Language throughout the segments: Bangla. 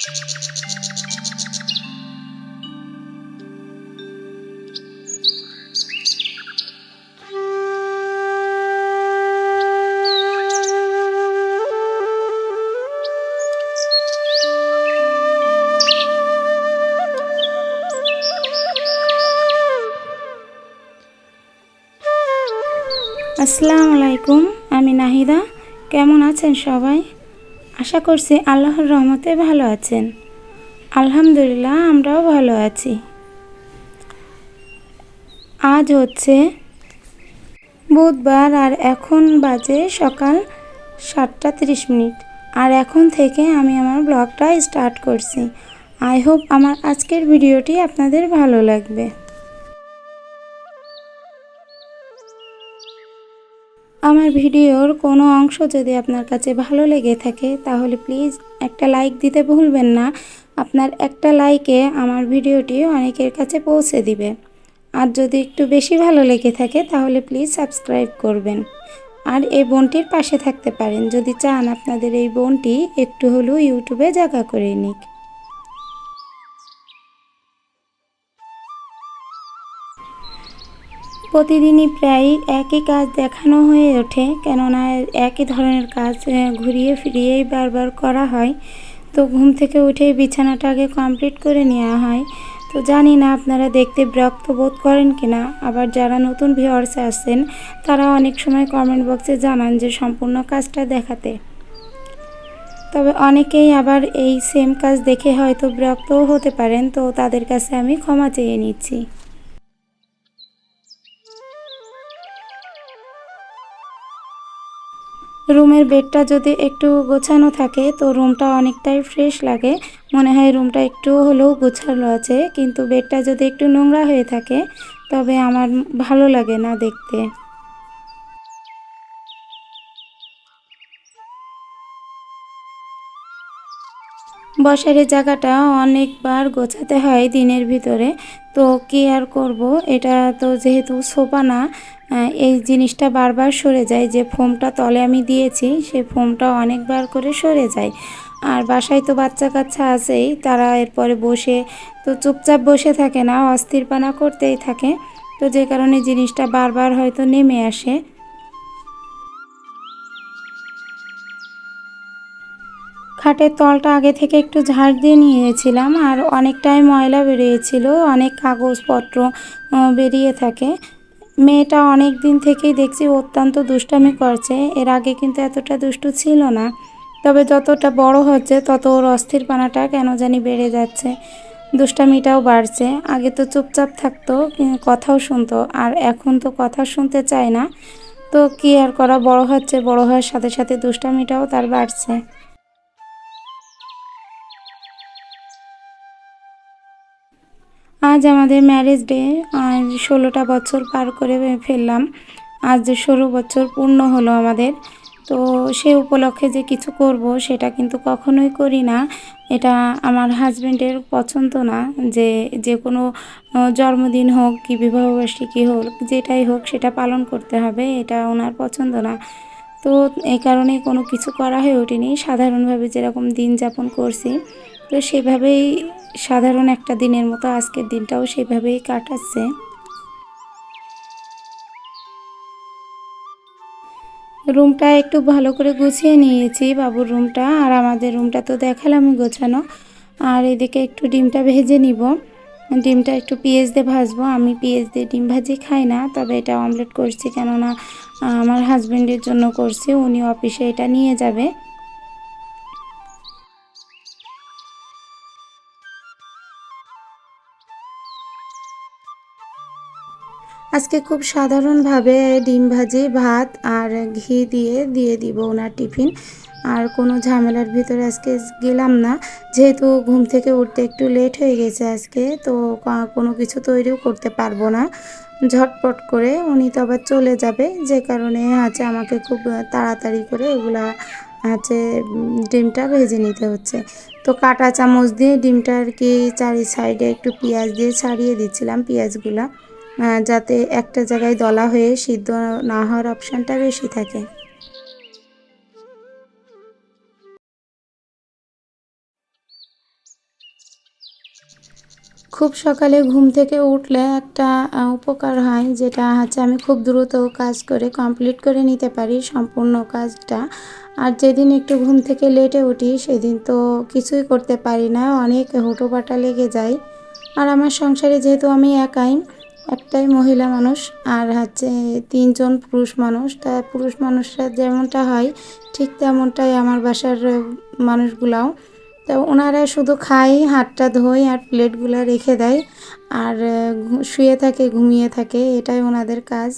আসসালামু আলাইকুম, আমি নাহিদা। কেমন আছেন সবাই? আশা করছি আল্লাহর রহমতে ভালো আছেন। আলহামদুলিল্লাহ, আমরাও ভালো আছি। আজ হচ্ছে বুধবার আর এখন বাজে সকাল 7:30। আর এখন থেকে আমি আমার ব্লগটা স্টার্ট করছি। আই হোপ আমার আজকের ভিডিওটি আপনাদের ভালো লাগবে। আমার ভিডিওর কোনো অংশ যদি আপনার কাছে ভালো লেগে থাকে তাহলে প্লিজ একটা লাইক দিতে ভুলবেন না। আপনার একটা লাইকে আমার ভিডিওটি অনেকের কাছে পৌঁছে দিবে। আর যদি একটু বেশি ভালো লেগে থাকে তাহলে প্লিজ সাবস্ক্রাইব করবেন। আর এই বোনটির পাশে থাকতে পারেন যদি চান আপনাদের এই বোনটি একটু হলেও ইউটিউবে জায়গা করে নিক। প্রতিদিনই প্রায় একই কাজ দেখানো হয়ে ওঠে, কেননা একই ধরনের কাজ ঘুরিয়ে ফিরিয়েই বারবার করা হয়। তো ঘুম থেকে উঠেই বিছানাটা আগে কমপ্লিট করে নেওয়া হয়। তো জানি না আপনারা দেখতে বিরক্ত বোধ করেন কিনা। আবার যারা নতুন ভিউয়ার্স আসছেন তারা অনেক সময় কমেন্ট বক্সে জানান যে সম্পূর্ণ কাজটা দেখাতে। তবে অনেকেই আবার এই সেম কাজ দেখে হয়তো বিরক্তও হতে পারেন, তো তাদের কাছে আমি ক্ষমা চেয়ে নিচ্ছি। রুমের বেডটা যদি একটু গোছানো থাকে তো রুমটা অনেকটাই ফ্রেশ লাগে, মনে হয় রুমটা একটু হলেও গোছানো আছে। কিন্তু বেডটা যদি একটু নোংরা হয়ে থাকে তবে আমার ভালো লাগে না দেখতে। বসার এই জায়গাটা অনেকবার গোছাতে হয় দিনের ভিতরে। তো কি আর করব, এটা তো যেহেতু সোফা না, এই জিনিসটা বারবার সরে যায়। যে ফোমটা তলে আমি দিয়েছি সেই ফোমটা অনেকবার করে সরে যায়। আর বাসায় তো বাচ্চা কাচ্চা আছেই, তারা এরপরে বসে তো চুপচাপ বসে থাকে না, অস্থিরপানা করতেই থাকে। তো যে কারণে জিনিসটা বারবার হয়তো নেমে আসে। খাটের তলটা আগে থেকে একটু ঝাড় দিয়ে নিয়েছিলাম, আর অনেকটাই ময়লা বেরিয়েছিল, অনেক কাগজপত্র বেরিয়ে থাকে। মেয়েটা অনেক দিন থেকেই দেখছি অত্যন্ত দুষ্টামি করছে। এর আগে কিন্তু এতটা দুষ্টু ছিল না। তবে যতটা বড় হচ্ছে তত ওর অস্থিরপানাটা কেন জানি বেড়ে যাচ্ছে, দুষ্টামিটাও বাড়ছে। আগে তো চুপচাপ থাকতো, কথাও শুনতো, আর এখন তো কথা শুনতে চায় না। তো কি আর করা, বড় হচ্ছে, বড় হওয়ার সাথে সাথে দুষ্টামিটাও তার বাড়ছে। আজ আমাদের ম্যারেজ ডে। আজ 16টা বছর পার করে ফেললাম। আজ 16 বছর পূর্ণ হলো আমাদের। তো সে উপলক্ষে যে কিছু করব সেটা কিন্তু কখনোই করি না। এটা আমার হাজবেন্ডের পছন্দ না যে যে কোনো জন্মদিন হোক কি বিবাহবার্ষিকী হোক, যেটাই হোক সেটা পালন করতে হবে, এটা ওনার পছন্দ না। তো এই কারণে কোনো কিছু করা হয়ে ওঠেনি। সাধারণভাবে যেরকম দিন যাপন করছি তো সেভাবেই সাধারণ একটা দিনের মতো আজকের দিনটাও সেভাবেই কাটাচ্ছে। রুমটা একটু ভালো করে গুছিয়ে নিয়েছি, বাবুর রুমটা আর আমাদের রুমটা তো দেখালামই গোছানো। আর এদিকে একটু ডিমটা ভেজে নিব। ডিমটা একটু পেঁয়াজ দিয়ে ভাজবো। আমি পেঁয়াজ দিয়ে ডিম ভাজি খাই না, তবে এটা অমলেট করছি, কেননা আমার হাজবেন্ডের জন্য করছি, উনি অফিসে এটা নিয়ে যাবে। আজকে খুব সাধারণভাবে ডিম ভাজি, ভাত আর ঘি দিয়ে দিয়ে দিব ওনার টিফিন। আর কোনো ঝামেলার ভিতরে আজকে গেলাম না, যেহেতু ঘুম থেকে উঠতে একটু লেট হয়ে গেছে আজকে। তো কোনো কিছু তৈরিও করতে পারবো না ঝটপট করে, উনি তো আবার চলে যাবে, যে কারণে আছে আমাকে খুব তাড়াতাড়ি করে এগুলা আছে ডিমটা ভেজে নিতে হচ্ছে। তো কাঁটা চামচ দিয়ে ডিমটা আর কি চারি সাইডে একটু পেঁয়াজ দিয়ে ছাড়িয়ে দিচ্ছিলাম পেঁয়াজগুলা, যাতে একটা জায়গায় দলা হয়ে সিদ্ধ না হওয়ার অপশানটা বেশি থাকে। খুব সকালে ঘুম থেকে উঠলে একটা উপকার হয়, যেটা হচ্ছে আমি খুব দ্রুত কাজ করে কমপ্লিট করে নিতে পারি সম্পূর্ণ কাজটা। আর যেদিন একটু ঘুম থেকে লেটে উঠি সেদিন তো কিছুই করতে পারি না, অনেক হুটোপাটা লেগে যায়। আর আমার সংসারে যেহেতু আমি একাই, একটাই মহিলা মানুষ, আর হচ্ছে 3 জন পুরুষ মানুষ, তা পুরুষ মানুষরা যেমনটা হয় ঠিক তেমনটাই আমার বাসার মানুষগুলাও। তো ওনারা শুধু খায়, হাতটা ধোয় আর প্লেটগুলো রেখে দেয়, আর শুয়ে থাকে, ঘুমিয়ে থাকে, এটাই ওনাদের কাজ।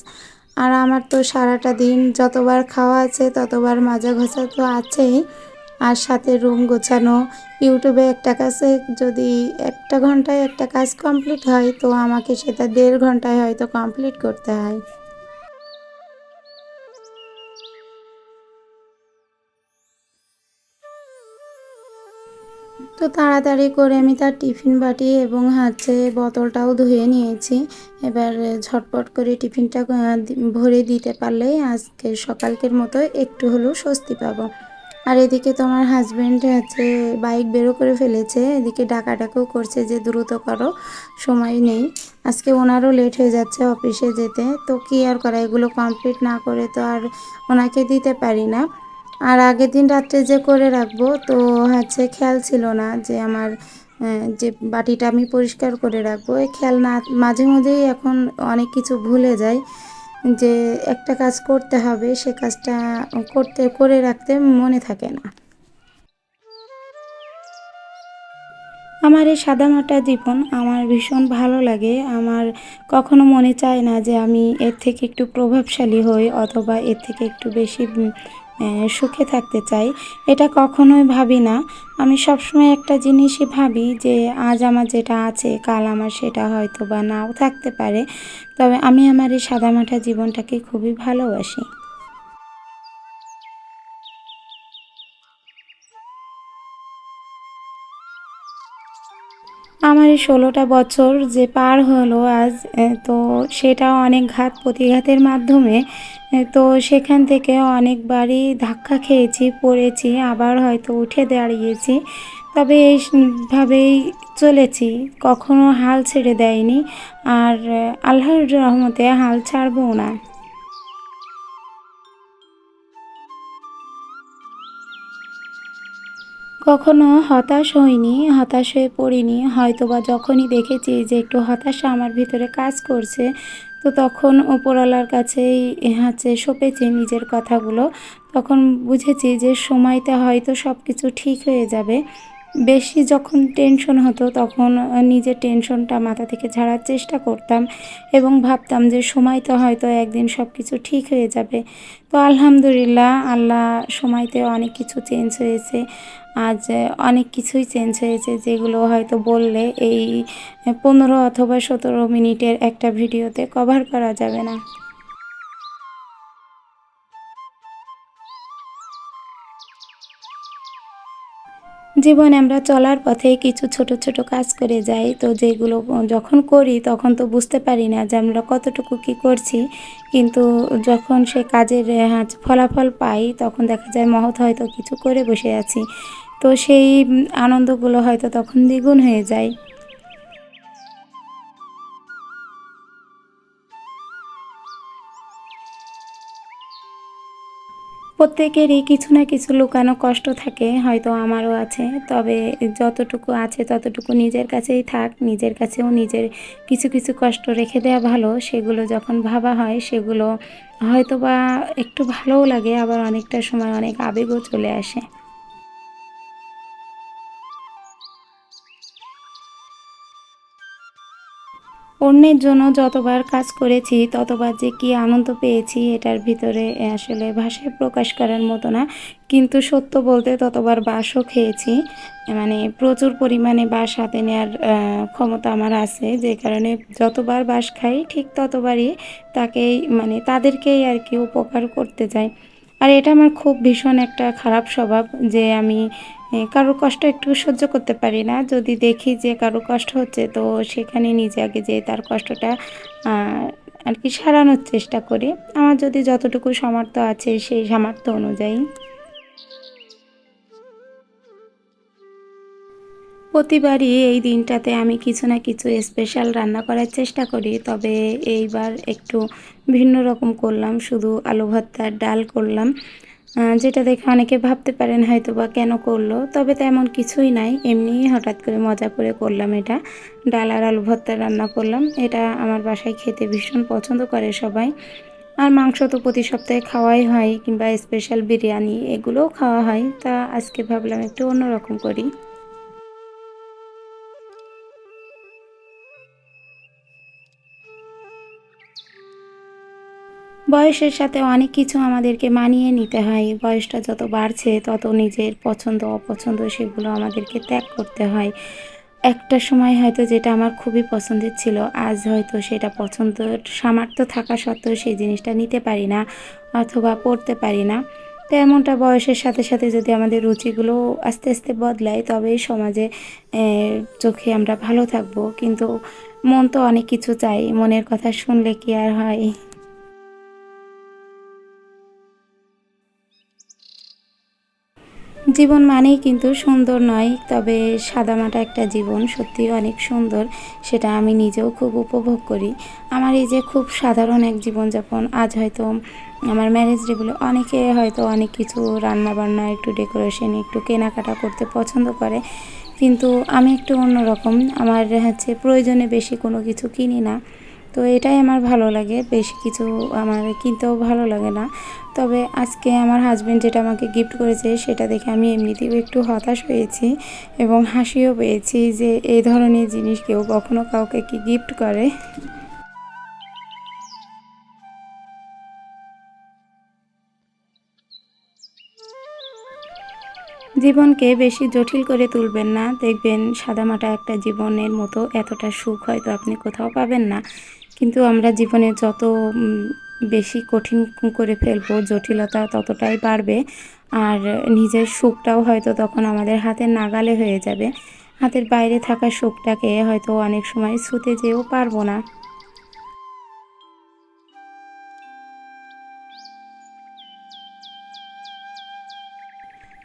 আর আমার তো সারাটা দিন যতবার খাওয়া আছে ততবার মাজা ঘষা তো আছেই, আর সাথে রুম গোছানো। ইউটিউবে একটা কাজে যদি 1 ঘন্টায় একটা কাজ কমপ্লিট হয়, তো আমাকে সেটা 1.5 ঘন্টায় হয়তো কমপ্লিট করতে হয়। তো তাড়াতাড়ি করে আমি তার টিফিন বাটি এবং হচ্ছে বোতলটাও ধুয়ে নিয়েছি। এবার ঝটপট করে টিফিনটা ভরে দিতে পারলেই আজকে সকালকের মতো একটু হলেও স্বস্তি পাবো। আর এদিকে তো আমার হাজব্যান্ড হচ্ছে বাইক বেরো করে ফেলেছে, এদিকে ডাকাডাকিও করছে যে দ্রুত করো, সময় নেই। আজকে ওনারও লেট হয়ে যাচ্ছে অফিসে যেতে, তো কী আর করা, এগুলো কমপ্লিট না করে তো আর ওনাকে দিতে পারি না। আর আগের দিন রাত্রে যে করে রাখবো, তো হচ্ছে খেয়াল ছিল না যে আমার যে বাটিটা আমি পরিষ্কার করে রাখবো, এই খেয়াল না, মাঝে মাঝেই এখন অনেক কিছু ভুলে যাই, যে একটা কাজ করতে হবে সে কাজটা করে রাখতে মনে থাকে না। আমার এই সাদামাটা জীবন আমার ভীষণ ভালো লাগে। আমার কখনো মনে চায় না যে আমি এর থেকে একটু প্রভাবশালী হই অথবা এর থেকে একটু বেশি সুখে থাকতে চাই। এটা কখনোই ভাবি না। আমি সবসময় একটা জিনিসই ভাবি যে আজ আমার যেটা আছে কাল আমার সেটা হয়তো বা নাও থাকতে পারে। তবে আমি আমার এই সাদামাটা জীবনটাকে খুবই ভালোবাসি। আমার এই 16টা বছর যে পার হলো আজ, তো সেটাও অনেক ঘাত প্রতিঘাতের মাধ্যমে। তো সেখান থেকে অনেকবারই ধাক্কা খেয়েছি, পড়েছি, আবার হয়তো উঠে দাঁড়িয়েছি। তবে ভাবেই চলেছি, কখনো হাল ছেড়ে দেয়নি, আর আল্লাহর রহমতে হাল ছাড়বও না। কখনো হতাশ হইনি, হতাশ হয়ে পড়িনি। হয়তোবা যখনই দেখেছি যে একটু হতাশা আমার ভিতরে কাজ করছে, তো তখন ওপরওয়ালার কাছেই হচ্ছে সঁপেছি নিজের কথাগুলো। তখন বুঝেছি যে সময়তে হয়তো সব কিছু ঠিক হয়ে যাবে। বেশি যখন টেনশন হতো তখন নিজের টেনশনটা মাথা থেকে ঝাড়ার চেষ্টা করতাম এবং ভাবতাম যে সময়তে হয়তো একদিন সব কিছু ঠিক হয়ে যাবে। তো আলহামদুলিল্লাহ, আল্লাহ সময়তে অনেক কিছু চেঞ্জ হয়েছে। আজ অনেক কিছুই চেঞ্জ হয়েছে, যেগুলো হয়তো বললে এই 15 অথবা 17 মিনিটের একটা ভিডিওতে কভার করা যাবে না। জীবনে আমরা চলার পথে কিছু ছোট ছোট কাজ করে যাই, তো যেগুলো যখন করি তখন তো বুঝতে পারি না যে আমরা কতটুকু কী করছি, কিন্তু যখন সে কাজের ফলাফল পাই তখন দেখা যায় মহৎ হয়তো কিছু করে বসে আছি। তো সেই আনন্দগুলো হয়তো তখন দ্বিগুণ হয়ে যায়। প্রত্যেকেরই কিছু না কিছু লুকানো কষ্ট থাকে, হয়তো আমারও আছে। তবে যতটুকু আছে ততটুকু নিজের কাছেই থাক, নিজের কাছেও নিজের কিছু কিছু কষ্ট রেখে দেওয়া ভালো। সেগুলো যখন ভাবা হয় সেগুলো হয়তোবা একটু ভালোও লাগে, আবার অনেকটা সময় অনেক আবেগও চলে আসে। অন্যের জন্য যতবার কাজ করেছি ততবার যে কী আনন্দ পেয়েছি এটার ভিতরে আসলে ভাষায় প্রকাশ করার মতো না। কিন্তু সত্য বলতে ততবার বাঁশও খেয়েছি। মানে প্রচুর পরিমাণে বাঁশ হাতে নেওয়ার ক্ষমতা আমার আছে, যে কারণে যতবার বাঁশ খাই ঠিক ততবারই তাকেই, মানে তাদেরকেই আর কি উপকার করতে যাই। আর এটা আমার খুব ভীষণ একটা খারাপ স্বভাব, যে আমি কারোর কষ্ট একটু সহ্য করতে পারি না। যদি দেখি যে কারোর কষ্ট হচ্ছে, তো সেখানে নিজে আগে যেয়ে তার কষ্টটা আর কি সারানোর চেষ্টা করি। আমার যদি যতটুকু সামর্থ্য আছে সেই সামর্থ্য অনুযায়ী। প্রতিবারই এই দিনটাতে আমি কিছু না কিছু স্পেশাল রান্না করার চেষ্টা করি। তবে এইবার একটু ভিন্ন রকম করলাম। শুধু আলু ভর্তা, ডাল করলাম। যেটা দেখে অনেকে ভাবতে পারেন হয়তোবা কেন করলো? তবে তেমন কিছুই নাই। এমনিই হঠাৎ করে মজা করে করলাম এটা। ডাল আর আলু ভর্তা রান্না করলাম। এটা আমার বাসায় খেতে ভীষণ পছন্দ করে সবাই। আর মাংস তো প্রতি সপ্তাহে খাওয়াই হয় কিংবা স্পেশাল বিরিয়ানি এগুলোও খাওয়া হয়। তা আজকে ভাবলাম একটু অন্যরকম করি। বয়সের সাথে অনেক কিছু আমাদেরকে মানিয়ে নিতে হয়। বয়সটা যত বাড়ছে তত নিজের পছন্দ অপছন্দ সেগুলো আমাদেরকে ত্যাগ করতে হয়। একটা সময় হয়তো যেটা আমার খুবই পছন্দের ছিল, আজ হয়তো সেটা পছন্দের সামর্থ্য থাকা সত্ত্বেও সেই জিনিসটা নিতে পারি না অথবা পড়তে পারি না। তো এমনটা বয়সের সাথে সাথে যদি আমাদের রুচিগুলো আস্তে আস্তে বদলায় তবেই সমাজে চোখে আমরা ভালো থাকবো। কিন্তু মন তো অনেক কিছু চায়, মনের কথা শুনলে কি আর হয়? জীবন মানেই কিন্তু সুন্দর নয়, তবে সাদামাটা একটা জীবন সত্যিই অনেক সুন্দর। সেটা আমি নিজেও খুব উপভোগ করি। আমার এই যে খুব সাধারণ এক জীবনযাপন, আজ হয়তো আমার ম্যারেজ ডে বলে অনেকে হয়তো অনেক কিছু রান্নাবান্না, একটু ডেকোরেশন, একটু কেনাকাটা করতে পছন্দ করে। কিন্তু আমি একটু অন্যরকম। আমার হচ্ছে প্রয়োজনে বেশি কোনো কিছু কিনি না। তো এটাই আমার ভালো লাগে। বেশি কিছু আমার কিনতেও ভালো লাগে না। তবে আজকে আমার হাসব্যান্ড যেটা আমাকে গিফট করেছে সেটা দেখে আমি এমনিতেও একটু হতাশ হয়েছি এবং হাসিও পেয়েছি যে এই ধরনের জিনিস কেউ কখনো কাউকে কি গিফট করে। জীবনকে বেশি জটিল করে তুলবেন না। দেখবেন সাদামাটা একটা জীবনের মতো এতটা সুখ হয়তো আপনি কোথাও পাবেন না। কিন্তু আমরা জীবনে যত উম বেশি কঠিন করে ফেলবো, জটিলতা ততটাই বাড়বে। আর নিজের সুখটাও হয়তো তখন আমাদের হাতের নাগালে হয়ে যাবে। হাতের বাইরে থাকা সুখটাকে হয়তো অনেক সময় ছুঁতে যেয়েও পারবো না।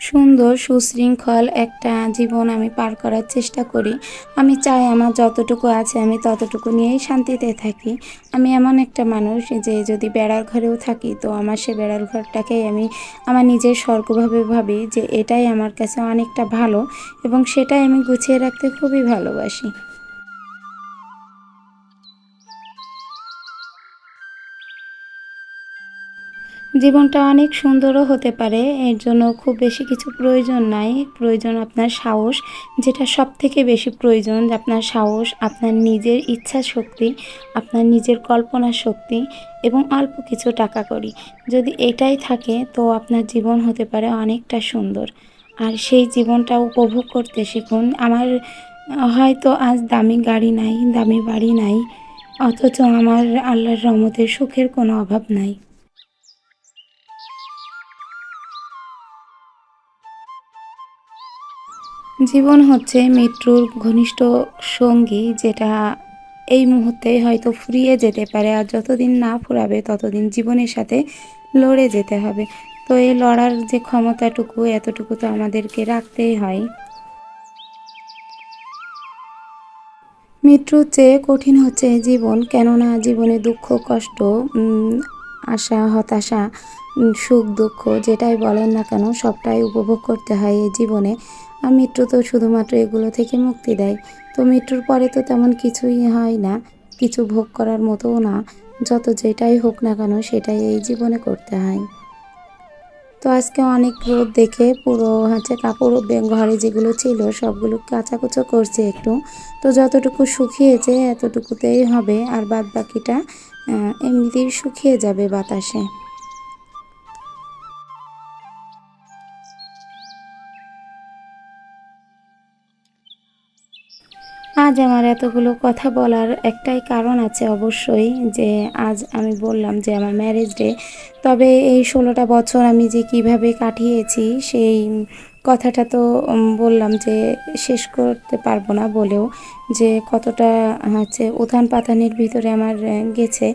সুন্দর সুশৃঙ্খল একটা জীবন আমি পার করার চেষ্টা করি। আমি চাই আমার যতটুকু আছে আমি ততটুকু নিয়েই শান্তিতে থাকি। আমি এমন একটা মানুষ যে যদি বেড়ার ঘরেও থাকি তো আমার সে বেড়ার ঘরটাকেই আমি আমার নিজের স্বর্গভাবে ভাবি যে এটাই আমার কাছে অনেকটা ভালো এবং সেটাই আমি গুছিয়ে রাখতে খুবই ভালোবাসি। জীবনটা অনেক সুন্দরও হতে পারে। এর জন্য খুব বেশি কিছু প্রয়োজন নাই। প্রয়োজন আপনার সাহস। যেটা সবথেকে বেশি প্রয়োজন যে আপনার সাহস, আপনার নিজের ইচ্ছা শক্তি, আপনার নিজের কল্পনা শক্তি এবং অল্প কিছু টাকাকড়ি। যদি এটাই থাকে তো আপনার জীবন হতে পারে অনেকটা সুন্দর। আর সেই জীবনটা উপভোগ করতে শিখুন। আমার হয়তো আজ দামি গাড়ি নাই, দামি বাড়ি নাই। অথচ আমার আল্লাহর রহমতে সুখের কোনো অভাব নাই। জীবন হচ্ছে মৃত্যুর ঘনিষ্ঠ সঙ্গী, যেটা এই মুহূর্তে হয়তো ফুরিয়ে যেতে পারে। আর যতদিন না ফুরাবে ততদিন জীবনের সাথে লড়ে যেতে হবে। তো এই লড়ার যে ক্ষমতাটুকু এতটুকু তো আমাদেরকে রাখতেই হয়। মৃত্যুর চেয়ে কঠিন হচ্ছে জীবন, কেননা জীবনে দুঃখ কষ্ট, উম, আশা হতাশা, সুখ দুঃখ যেটাই বলেন না কেন সবটাই উপভোগ করতে হয় এই জীবনে। আর মৃত্যু তো শুধুমাত্র এগুলো থেকে মুক্তি দেয়। তো মৃত্যুর পরে তো তেমন কিছুই হয় না, কিছু ভোগ করার মতোও না। যত যেটাই হোক না কেন সেটাই এই জীবনে করতে হয়। তো আজকে অনেক রোদ দেখে পুরো হচ্ছে কাপড় ঘরে যেগুলো ছিল সবগুলো কাচাকুচো করছি একটু। তো যতটুকু শুকিয়েছে এতটুকুতেই হবে আর বাদ বাকিটা এমনিতেই শুকিয়ে যাবে বাতাসে। আজ আমার এতগুলো কথা বলার একটাই কারণ আছে অবশ্যই, যে আজ আমি বললাম যে আমার ম্যারেজ ডে। তবে এই ১৬টা বছর আমি যে কিভাবে কাটিয়েছি সেই কথাটা তো বললাম যে শেষ করতে পারবো না বলেও, যে কতটা হচ্ছে উথান পাথানের ভিতরে আমার গেছে।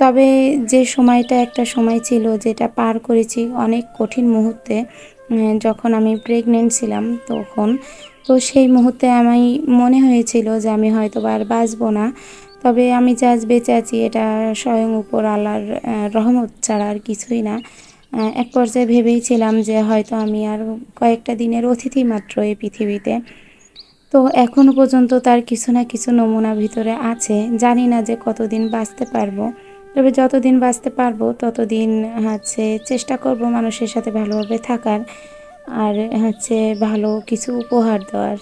তবে যে সময়টা একটা সময় ছিল যেটা পার করেছি অনেক কঠিন মুহূর্তে, যখন আমি প্রেগনেন্ট ছিলাম তখন। তো সেই মুহূর্তে আমি মনে হয়েছিল যে আমি হয়তো আর বাঁচবো না, তবে আমি যে আজ বেঁচে আছি এটা স্বয়ং উপর আল্লাহর রহমত ছাড়া আর কিছুই না। এক পর্যায়ে ভেবেইছিলাম যে হয়তো আমি আর কয়েকটা দিনের অতিথি মাত্র এই পৃথিবীতে। তো এখনও পর্যন্ত তার কিছু না কিছু নমুনা ভিতরে আছে, জানি না যে কতদিন বাঁচতে পারবো। তবে যতদিন বাঁচতে পারবো ততদিন চেষ্টা করব মানুষের সাথে ভালোভাবে থাকার, আর ভালো কিছু উপহার দেওয়ার।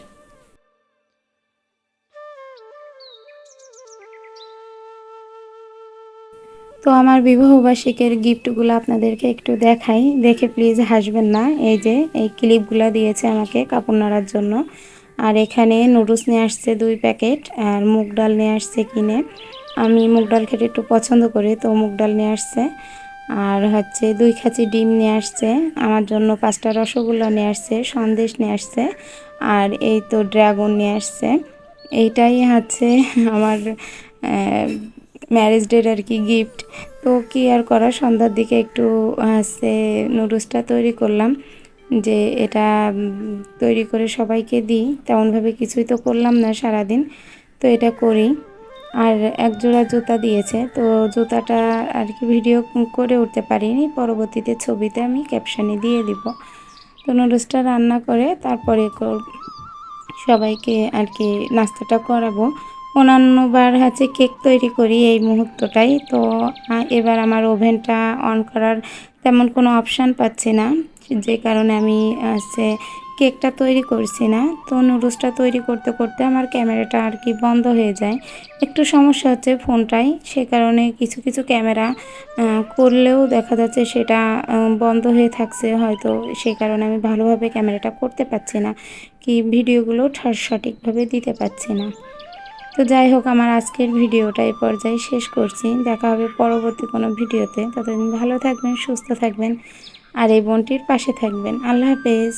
তো আমার বিবাহবার্ষিকীর গিফটগুলো আপনাদেরকে একটু দেখাই, দেখে প্লিজ হাসবেন না। এই যে এই ক্লিপগুলো দিয়েছে আমাকে কাপড় নাড়ার জন্য। আর এখানে নুডলস নিয়ে আসছে 2 প্যাকেট, আর মুগ ডাল নিয়ে আসছে কিনে। আমি মুগ ডাল খেতে একটু পছন্দ করি, তো মুগ ডাল নিয়ে আসছে। আর 2 খাঁচি ডিম নিয়ে আসছে আমার জন্য, 5টা রসগোল্লা নিয়ে আসছে, সন্দেশ নিয়ে আসছে, আর এই তো ড্রাগন নিয়ে আসছে। এইটাই আমার ম্যারেজ ডের আর কি গিফট। তো কি আর করা, সন্ধ্যার দিকে একটু নুডলসটা তৈরি করলাম, যে এটা তৈরি করে সবাইকে দিই। তেমনভাবে কিছুই তো করলাম না সারাদিন, তো এটা করি। আর এক জোড়া জুতা দিয়েছে, তো জুতাটা আর কি ভিডিও করে উঠতে পারিনি, পরবর্তীতে ছবিতে আমি ক্যাপশনে দিয়ে দিব। তো নুডলসটা রান্না করে তারপরে সবাইকে আর কি নাস্তাটা করাবো। অন্যান্যবার কেক তৈরি করি এই মুহূর্তটাই। তো এবার আমার ওভেনটা অন করার তেমন কোনো অপশান পাচ্ছি না, যে কারণে আমি কেকটা তৈরি করছি না। তো নুডলসটা তৈরি করতে করতে আমার ক্যামেরাটা আর কি বন্ধ হয়ে যায়, একটু সমস্যা হচ্ছে ফোনটায়, সে কারণে কিছু কিছু ক্যামেরা করলেও দেখা যাচ্ছে সেটা বন্ধ হয়ে থাকছে হয়তো, সেই কারণে আমি ভালোভাবে ক্যামেরাটা করতে পারছি না, কি ভিডিওগুলো সঠিকভাবে দিতে পারছি না। তো যাই হোক, আমার আজকের ভিডিওটা এই পর্যায়ে শেষ করছি। দেখা হবে পরবর্তী কোনো ভিডিওতে। ততদিন ভালো থাকবেন, সুস্থ থাকবেন, আর এই বোনটির পাশে থাকবেন। আল্লাহ হাফেজ।